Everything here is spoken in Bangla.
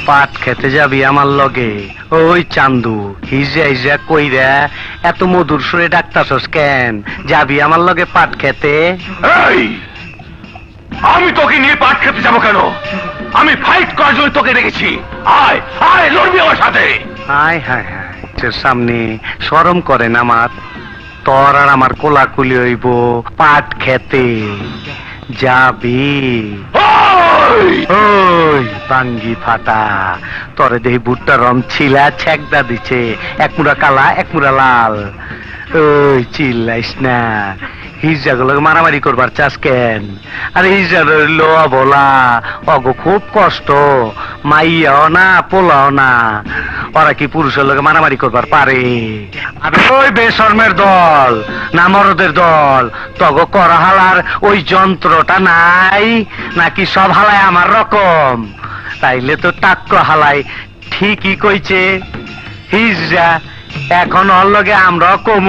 পাট খেতে যাবি আমার লগে? ওই চান্দু, হিজা হিজা কইরা এত মধুর সুরে ডাকতাছস কেন? যাবি আমার লগে পাট খেতে? আমি তোকে নিয়ে পাট খেতে যাবো কেন? আমি ফাইট করার জন্য তোকে রেখেছি। আয় আয়, লড়বি আমার সাথে। হায় হায় হায়, সামনে শরম করে না আমার? তোর আর আমার কোলাকুলি হইব পাট খেতে। যাবি? ওই বাঙ্গি ফাটা, তোরে দেহি বুটটা রং ছিলা ছেকদা দিছে, এক মুড়া কালা এক মুড়া লাল। ওই চিল্লাইস না, হিজাগুলোকে মারামারি করবার চাস কেন? আরে হিজা রইল বলা, অগো খুব কষ্ট, মাইয়াও না পোলাও না, ওরা কি পুরুষের লোকে মারামারি করবার পারে? আরে ওই বেশর্মের দল না মরদের দল, তগ করা হালার ওই যন্ত্রটা নাই নাকি? সব হালায় আমার রকম? তাইলে তো টাক্ক হালায় ঠিকই কইছে হিজা। এখন ওর লগে আমরা কমু।